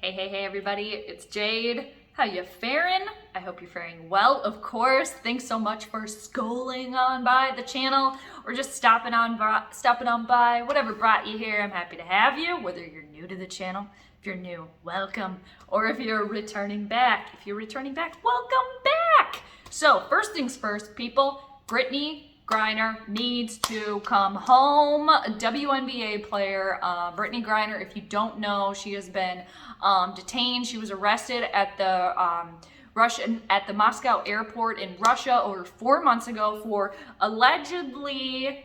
Hey everybody, it's Jade. How you faring? I hope you're faring well, of course. Thanks so much for scrolling on by the channel or just stopping on by. Whatever brought you here, I'm happy to have you. Whether you're new to the channel, if you're new, welcome. Or if you're returning back, welcome back. So first things first, people, Brittney Griner needs to come home. WNBA player, Brittney Griner, if you don't know, she has been detained. She was arrested at the Moscow airport in Russia over 4 months ago for allegedly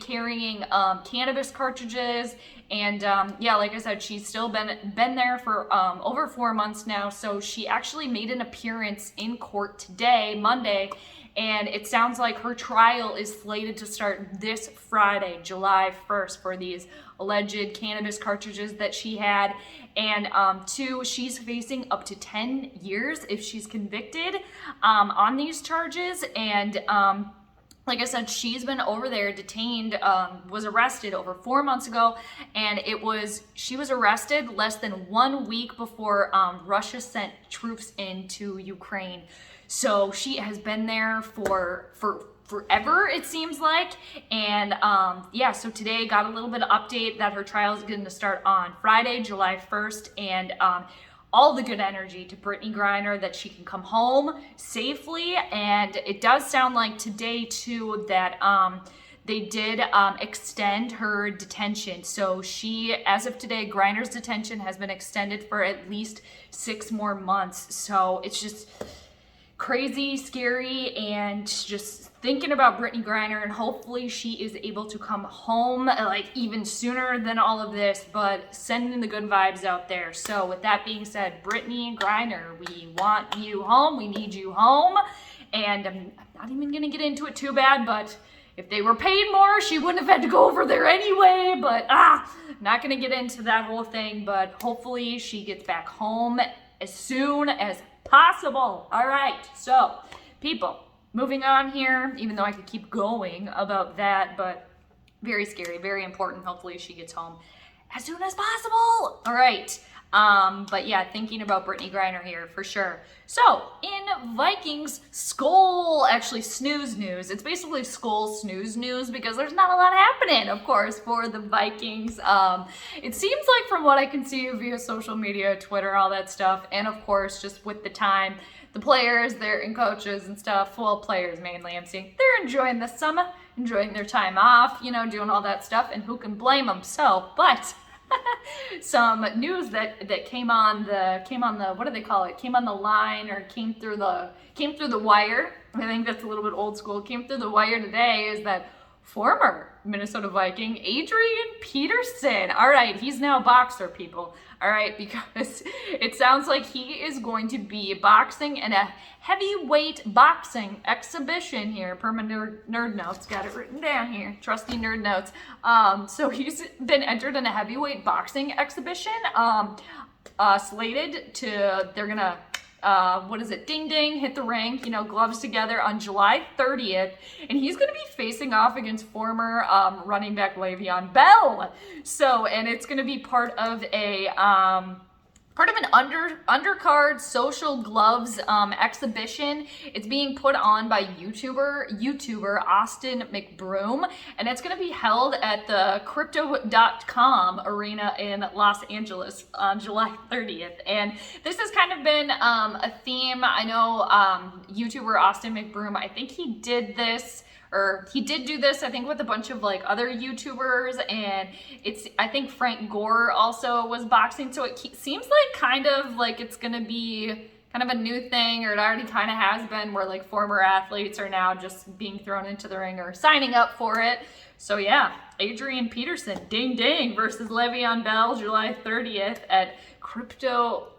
carrying cannabis cartridges. And like I said, she's still been there for over 4 months now. So she actually made an appearance in court today, Monday, and it sounds like her trial is slated to start this Friday, July 1st, for these alleged cannabis cartridges that she had. And she's facing up to 10 years if she's convicted on these charges. And like I said, she's been over there detained, was arrested over 4 months ago, and she was arrested less than 1 week before Russia sent troops into Ukraine. So she has been there for forever, it seems like. And so today got a little bit of update that her trial is going to start on Friday, July 1st, and all the good energy to Brittney Griner that she can come home safely. And it does sound like today too that they did extend her detention. So as of today, Griner's detention has been extended for at least 6 more months. So it's just crazy, scary, and just thinking about Brittney Griner, and hopefully she is able to come home like even sooner than all of this, but sending the good vibes out there. So with that being said, Brittney Griner, we want you home. We need you home. And I'm not even gonna get into it too bad, but if they were paid more, she wouldn't have had to go over there anyway. But not gonna get into that whole thing, but hopefully she gets back home as soon as possible. All right, so people, moving on here, even though I could keep going about that, but very scary, very important. Hopefully she gets home as soon as possible. All right, but yeah, thinking about Brittney Griner here for sure. So in Vikings Skol, actually snooze news, it's basically Skol snooze news because there's not a lot happening, of course, for the Vikings. It seems like from what I can see via social media, Twitter, all that stuff, and of course just with the time, the players, and coaches and stuff, well, players mainly, I'm seeing they're enjoying the summer, enjoying their time off, doing all that stuff, and who can blame them? So, but some news that came on the what do they call it? Came on the line, or came through the wire. I think that's a little bit old school. Came through the wire today is that former Minnesota Viking Adrian Peterson. All right, he's now a boxer, people. All right, because it sounds like he is going to be boxing in a heavyweight boxing exhibition here, per my nerd notes. Got it written down here, trusty nerd notes. So he's been entered in a heavyweight boxing exhibition, slated to, they're gonna, ding ding, hit the ring, gloves together on July 30th, and he's going to be facing off against former running back Le'Veon Bell. So, and it's going to be part of an undercard social gloves exhibition. It's being put on by YouTuber Austin McBroom, and it's going to be held at the Crypto.com arena in Los Angeles on July 30th. And this has kind of been a theme. I know YouTuber Austin McBroom, I think he did do this, I think, with a bunch of like other YouTubers, and I think Frank Gore also was boxing, so it seems like kind of like it's gonna be kind of a new thing, or it already kind of has been, where like former athletes are now just being thrown into the ring or signing up for it. So yeah, Adrian Peterson, ding ding, versus Le'Veon Bell, July 30th at Crypto.com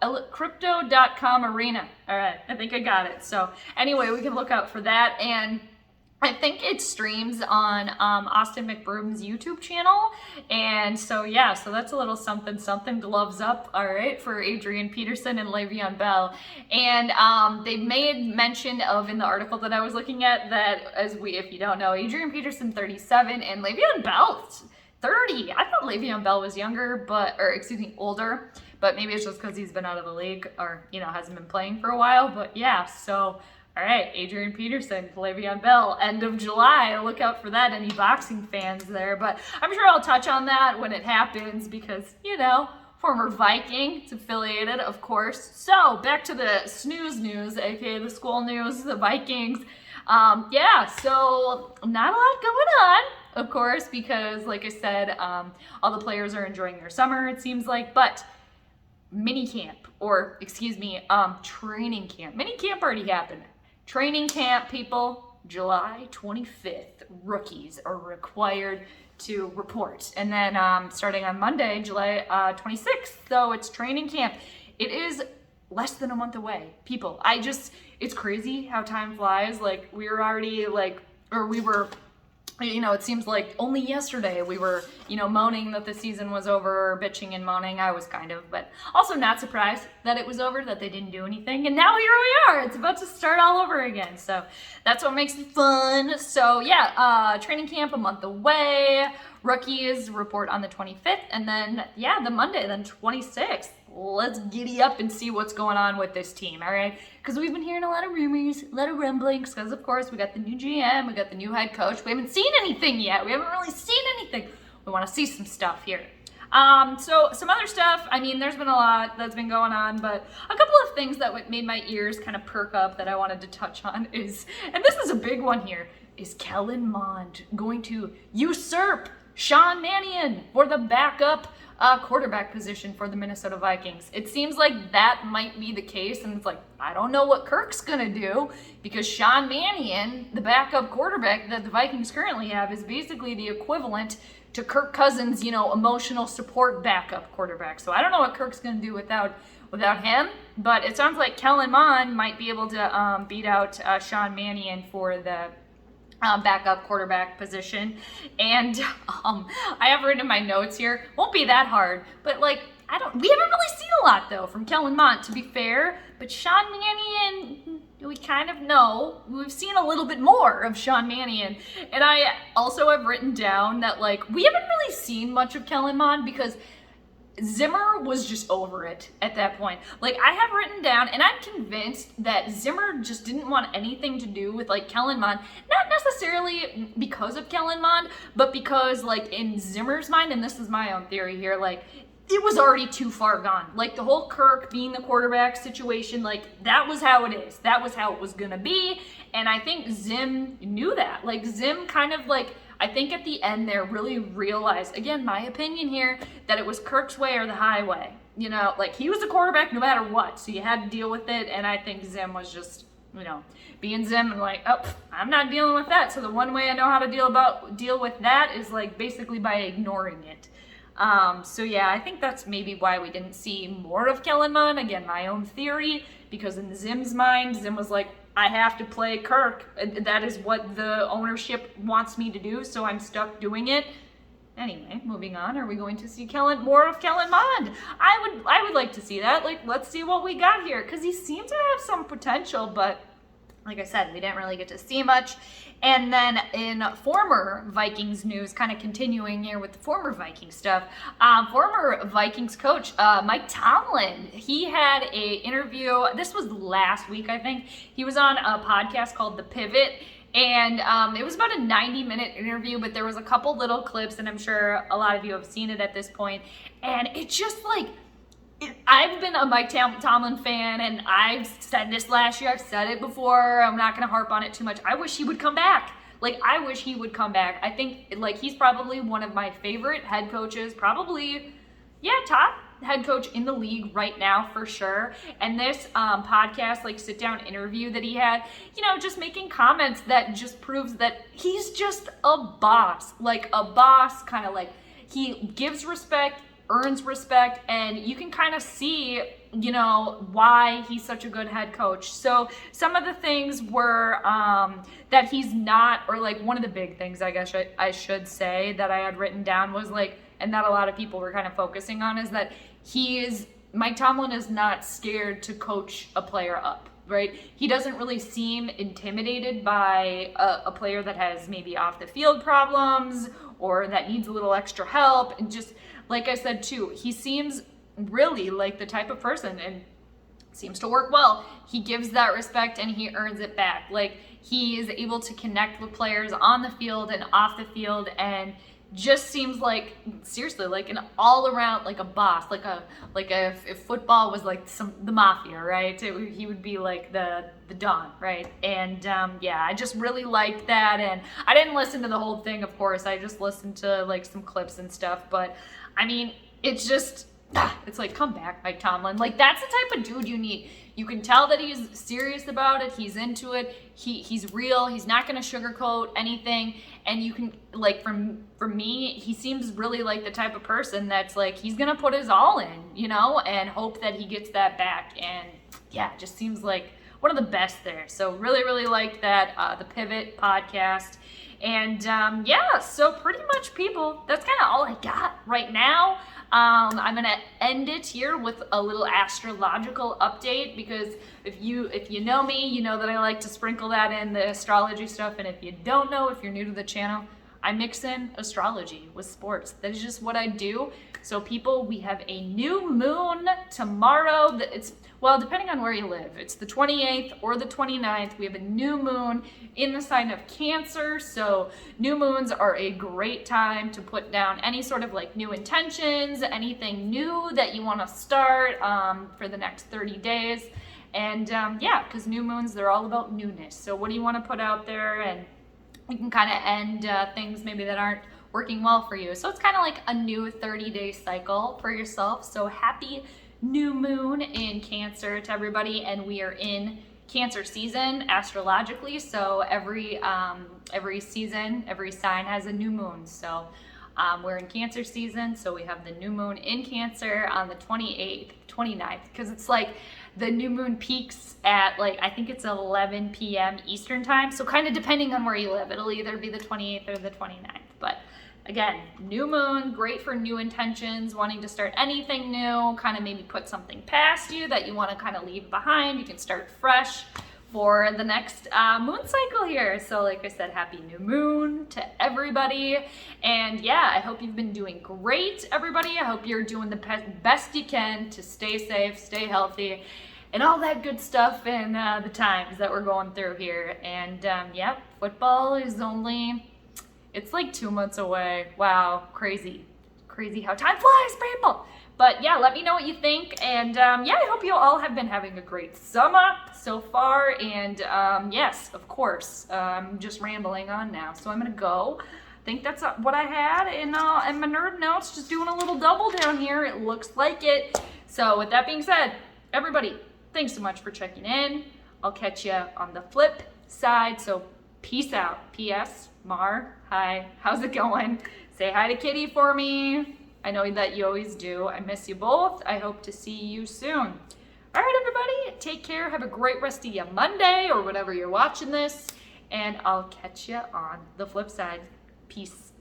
arena. All right, I think I got it. So anyway, we can look out for that, and I think it streams on Austin McBroom's YouTube channel. And so, yeah, so that's a little something, gloves up, all right, for Adrian Peterson and Le'Veon Bell. And they made mention of, in the article that I was looking at, that if you don't know, Adrian Peterson, 37, and Le'Veon Bell, 30. I thought Le'Veon Bell was older, but maybe it's just because he's been out of the league or, hasn't been playing for a while. But yeah, so, all right, Adrian Peterson, Le'Veon Bell, end of July. Look out for that, any boxing fans there. But I'm sure I'll touch on that when it happens because, former Viking, it's affiliated, of course. So back to the snooze news, aka the Skol news, the Vikings. So not a lot going on, of course, because like I said, all the players are enjoying their summer, it seems like, but training camp. Mini camp already happened. Training camp, people, July 25th, rookies are required to report. And then starting on Monday, July 26th, so it's training camp. It is less than a month away. People, it's crazy how time flies. Like, we were already it seems like only yesterday we were, moaning that the season was over, or bitching and moaning. I was kind of, but also not surprised that it was over, that they didn't do anything. And now here we are. It's about to start all over again. So that's what makes it fun. So yeah, training camp a month away. Rookies report on the 25th. And then, the Monday, then 26th. Let's giddy up and see what's going on with this team, all right? Because we've been hearing a lot of rumors, a lot of rumblings, because of course we got the new GM, we got the new head coach. We haven't seen anything yet. We haven't really seen anything. We want to see some stuff here. So some other stuff, there's been a lot that's been going on, but a couple of things that made my ears kind of perk up that I wanted to touch on is, and this is a big one here, is Kellen Mond going to usurp Sean Mannion for the backup quarterback position for the Minnesota Vikings? It seems like that might be the case, and it's like, I don't know what Kirk's gonna do, because Sean Mannion, the backup quarterback that the Vikings currently have, is basically the equivalent to Kirk Cousins, emotional support backup quarterback. So I don't know what Kirk's gonna do without him, but it sounds like Kellen Mond might be able to beat out Sean Mannion for the backup quarterback position. And I have written in my notes here, won't be that hard, but we haven't really seen a lot though from Kellen Mond, to be fair. But Sean Mannion, we kind of know. We've seen a little bit more of Sean Mannion. And I also have written down that we haven't really seen much of Kellen Mond because Zimmer was just over it at that point. I have written down, and I'm convinced that Zimmer just didn't want anything to do with Kellen Mond, not necessarily because of Kellen Mond, but because in Zimmer's mind, and this is my own theory here, it was already too far gone. The whole Kirk being the quarterback situation, that was how it is. That was how it was gonna be. And I think Zim knew that. Zim kind of I think at the end there really realized, again, my opinion here, that it was Kirk's way or the highway. He was the quarterback no matter what, so you had to deal with it. And I think Zim was just, being Zim and I'm not dealing with that. So the one way I know how to deal with that is basically by ignoring it. So yeah, I think that's maybe why we didn't see more of Kellen Mond. Again, my own theory, because in Zim's mind, Zim was I have to play Kirk. That is what the ownership wants me to do, so I'm stuck doing it. Anyway, moving on. Are we going to see more of Kellen Mond? I would like to see that. Let's see what we got here, because he seemed to have some potential, but like I said, we didn't really get to see much. And then in former Vikings news, kind of continuing here with the former Vikings stuff, former Vikings coach Mike Tomlin, he had a interview, this was last week I think, he was on a podcast called The Pivot, and it was about a 90-minute interview, but there was a couple little clips, and I'm sure a lot of you have seen it at this point, and it's just I've been a Mike Tomlin fan, and I've said this last year, I've said it before, I'm not going to harp on it too much. I wish he would come back. I wish he would come back. I think, he's probably one of my favorite head coaches, probably, top head coach in the league right now for sure. And this podcast, sit-down interview that he had, just making comments that just proves that he's just a boss. A boss, kind of he gives respect, earns respect, and you can kind of see, why he's such a good head coach. So some of the things were that he's not, or one of the big things, I guess I should say, that I had written down was and that a lot of people were kind of focusing on, is that Mike Tomlin is not scared to coach a player up. right? He doesn't really seem intimidated by a player that has maybe off the field problems or that needs a little extra help. And just like I said too, he seems really like the type of person, and seems to work well. He gives that respect and he earns it back. Like, he is able to connect with players on the field and off the field, and just seems like, seriously, like an all around, like a boss, if football was like the mafia, right? He would be like the Don, right? And yeah, I just really liked that. And I didn't listen to the whole thing, of course. I just listened to like some clips and stuff. But I mean, it's just, it's like, come back, Mike Tomlin. Like, that's the type of dude you need. You can tell that he's serious about it. He's into it. He's real. He's not going to sugarcoat anything. And you can, like, for me, he seems really like the type of person that's like, he's going to put his all in, you know, and hope that he gets that back. And yeah, just seems like one of the best there. So really, really liked that, the Pivot podcast. And yeah, so pretty much, people, that's kind of all I got right now. I'm gonna end it here with a little astrological update, because if you know me, you know that I like to sprinkle that in the astrology stuff. And if you don't know, if you're new to the channel, I mix in astrology with sports. That is just what I do. So people, we have a new moon tomorrow. It's, well, depending on where you live, it's the 28th or the 29th. We have a new moon in the sign of Cancer. So new moons are a great time to put down any sort of like new intentions, anything new that you want to start for the next 30 days. And yeah, because new moons, they're all about newness. So what do you want to put out there? And you can kind of end things maybe that aren't working well for you. So it's kind of like a new 30-day cycle for yourself. So happy new moon in Cancer to everybody. And we are in Cancer season astrologically. So every season, every sign has a new moon. So we're in Cancer season. So we have the new moon in Cancer on the 28th, 29th, because it's like the new moon peaks at, like, I think it's 11 p.m. Eastern time. So kind of depending on where you live, it'll either be the 28th or the 29th. But again, new moon, great for new intentions, wanting to start anything new, kind of maybe put something past you that you want to kind of leave behind. You can start fresh for the next moon cycle here. So like I said, happy new moon to everybody. And yeah, I hope you've been doing great, everybody. I hope you're doing the best you can to stay safe, stay healthy, and all that good stuff in the times that we're going through here. And yeah, football is only, it's like 2 months away. Wow, crazy how time flies, people. But yeah, let me know what you think. And yeah, I hope you all have been having a great summer so far. And yes, of course, I'm just rambling on now. So I'm gonna go. I think that's what I had in my nerd notes, just doing a little double down here. It looks like it. So with that being said, everybody, thanks so much for checking in. I'll catch you on the flip side. So peace out. P.S. Mar, hi, how's it going? Say hi to Kitty for me. I know that you always do. I miss you both. I hope to see you soon. All right, everybody, take care. Have a great rest of your Monday or whatever you're watching this. And I'll catch you on the flip side. Peace.